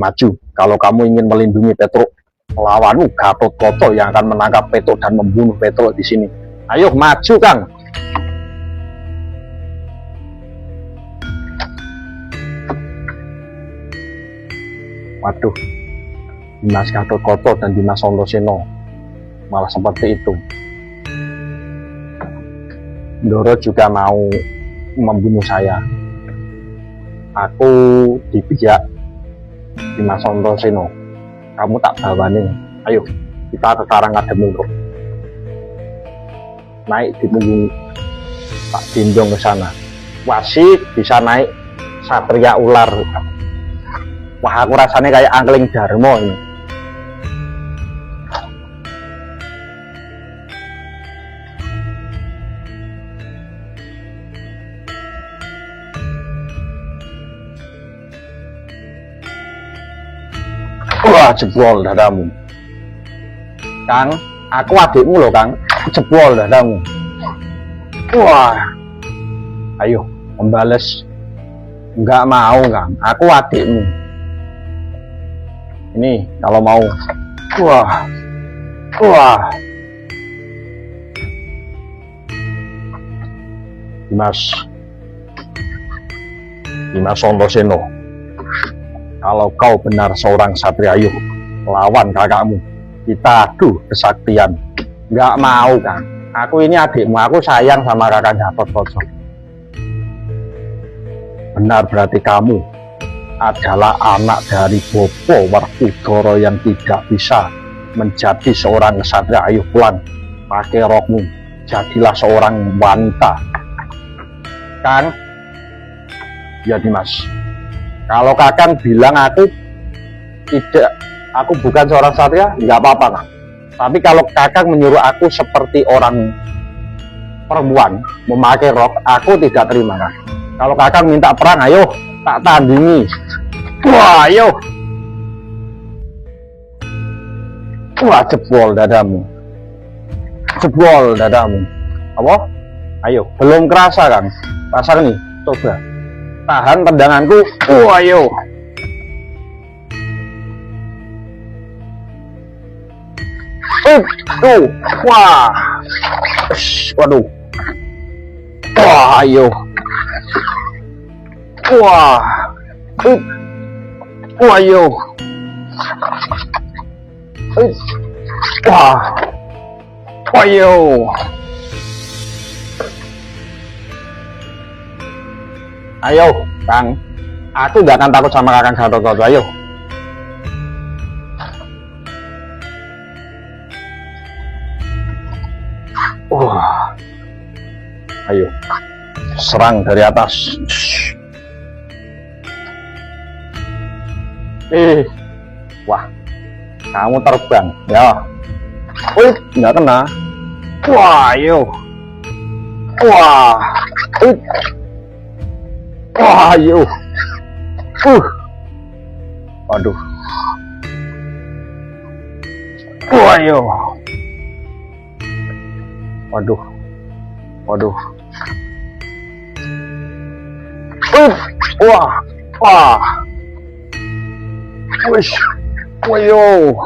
maju. Kalau kamu ingin melindungi Petruk, lawanmu Gatotkaca yang akan menangkap Petruk dan membunuh Petruk di sini. Ayo maju, Kang. Waduh, Dimas Gatotkaca dan Dimas Antasena malah seperti itu. Ndoro juga mau membunuh saya. Aku di pihak Dimas Antasena. Kamu tak bawani. Ayo kita ke Karangadem untuk naik di punggung Pak Dindong ke sana. Wasit bisa naik Satria Ular. Wah, aku rasanya kayak Angling Darmo ini. Wah, jebol dadamu. Kang, aku adikmu loh, Kang. Jebol dadamu. Wah. Ayo, membales. Enggak mau, Kang. Aku adikmu. Ini kalau mau. Wah. Wah. Dimas Antasena. Kalau kau benar seorang satria, ayo lawan kakakmu. Kita adu kesaktian. Enggak mau, Kang. Aku ini adikmu. Aku sayang sama kakak Gatotkaca. Benar berarti kamu adalah anak dari Bopo Werkudara yang tidak bisa menjadi seorang kesatria. Ayo pulang, pakai rokmu, jadilah seorang wanita. Kang, ya Dimas. Kalau Kakang bilang aku bukan seorang satria, nggak apa-apa, Kang. Tapi kalau Kakang menyuruh aku seperti orang perempuan memakai rok, aku tidak terima, Kang. Kalau Kakang minta perang, ayo tak tandingi. Wah, ayo. Wah, jebol dadamu. Jebol dadamu. Apa? Ayo, belum kerasa, Kang. Rasa nih, coba. Tahan tendanganku. Ayo. Wah. Waduh. Wah, ayo. Wah. Wah, ayo. Wah. Ayo. Ayo, Kang. Aku gak akan takut sama Kakang Gatotkaca. Ayo. Wah. Ayo. Serang dari atas. Wah. Kamu terbang. Ya. Nggak kena. Wah, ayo. Wah. Wah, ayo. Waduh. Wah, ayo. Waduh. Waduh. Wah. Wah. Wish. Wayo.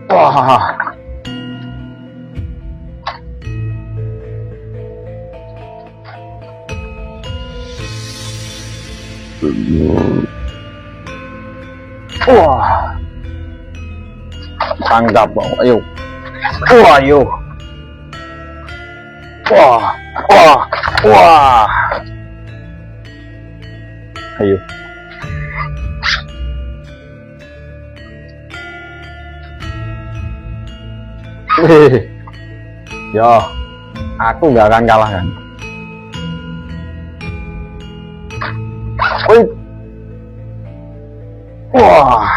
Wah. Wah. Tangkap, ayo. Wah, ayo. Wah. Wah. Wah. Ayo. Yo, aku nggak akan kalah, kan? Wah.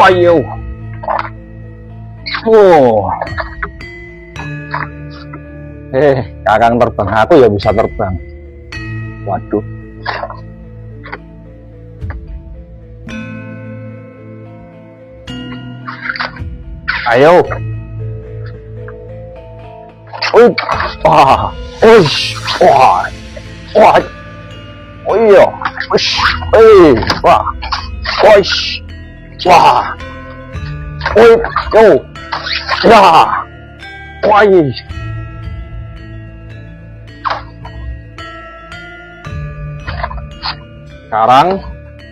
Wayo. Kakang terbang, aku ya bisa terbang. Waduh. Ayo. wah, uish, wah, wah, oh iya, uish, wah, uish, wah, yo, wah, wah, sekarang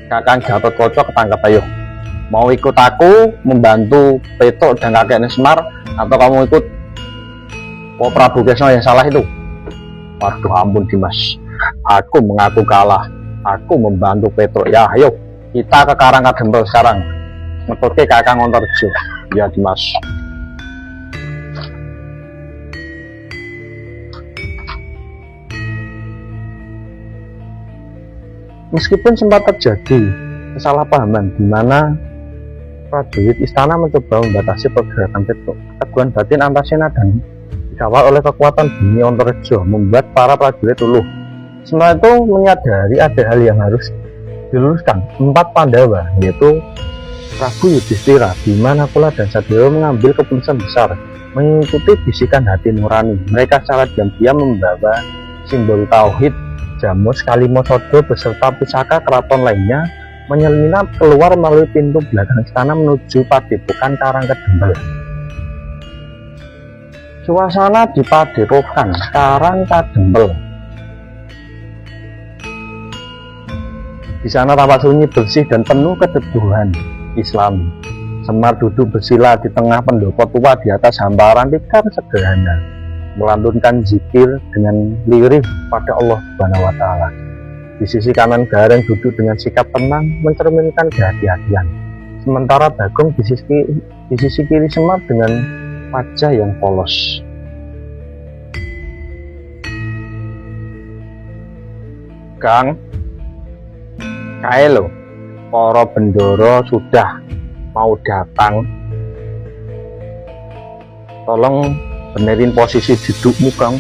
Kakang Gatotkaca ketangkep, ayo. Mau ikut aku membantu Petruk dan kakeknya Semar, atau kamu ikut Prabu Kresna yang salah itu? Waduh, ampun Dimas, aku mengaku kalah. Aku membantu Petruk. Ya ayo kita ke Karangkadempel sekarang, ngetutke Kakang Antareja. Ya Dimas. Meskipun sempat terjadi kesalahpahaman di mana prajurit istana mencoba membatasi pergerakan Petruk, keteguhan batin Antaséna dan dikawal oleh kekuatan bumi Antareja membuat para prajurit luluh. Semua itu menyadari ada hal yang harus diluruskan. 4 Pandawa, yaitu Prabu Yudhistira, Bima, Nakula, dan Sadewa mengambil keputusan besar mengikuti bisikan hati nurani. Mereka secara diam-diam membawa simbol tauhid, Jamus, Kalimosodo beserta pusaka keraton lainnya menyelinap keluar melalui pintu belakang istana menuju Padepokan Karangkadempel. Suasana di Padepokan Karangkadempel. Di sana tampak sunyi, bersih, dan penuh keteduhan Islam. Semar duduk bersila di tengah pendopo tua di atas hamparan tikar sederhana, melantunkan zikir dengan lirih pada Allah Subhanahu wa Ta'ala. Di sisi kanan Gareng duduk dengan sikap tenang, mencerminkan kehati-hatian. Sementara Bagong di sisi kiri Semar dengan wajah yang polos. Kang, kae lho, para bendoro sudah mau datang. Tolong benerin posisi dudukmu, Kang.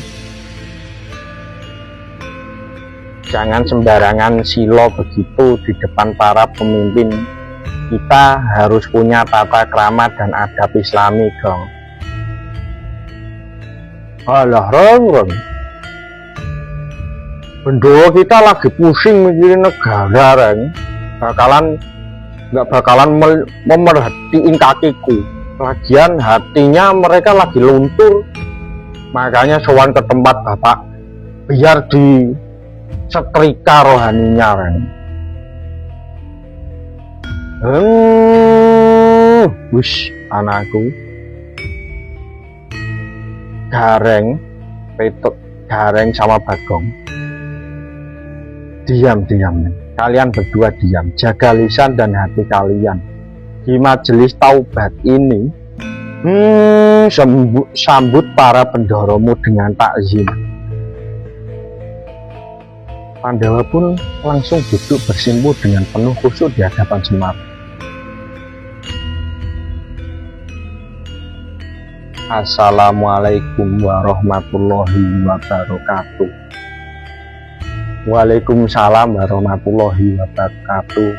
Jangan sembarangan silo begitu di depan para pemimpin. Kita harus punya tata krama dan adab Islami, Kang. Alah, Reng. Bendoro kita lagi pusing mikirin negara, Reng. Nggak bakalan memerhatiin kakiku. Lagian hatinya mereka lagi luntur. Makanya sowan ke tempat Bapak biar di setrika rohaninya, Ren. Wush, anakku. Gareng, Petruk, Gareng sama Bagong. Diam. Kalian berdua diam. Jaga lisan dan hati kalian. Di majelis taubat ini, sambut para pendoromu dengan takzim. Pandawa pun langsung duduk bersimpuh dengan penuh khusyuk di hadapan Semar. Assalamualaikum warahmatullahi wabarakatuh. Waalaikumsalam warahmatullahi wabarakatuh.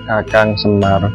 Kakang Semar.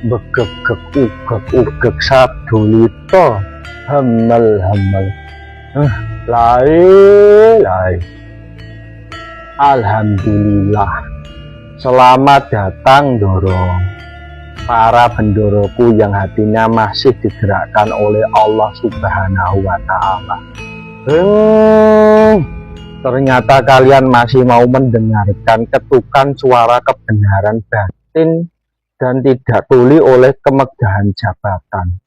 Begek ugek sadulita hamel lai. Alhamdulillah, selamat datang dorong para bendoroku yang hatinya masih digerakkan oleh Allah Subhanahu wa Ta'ala. Ternyata kalian masih mau mendengarkan ketukan suara kebenaran batin dan tidak tuli oleh kemegahan jabatan.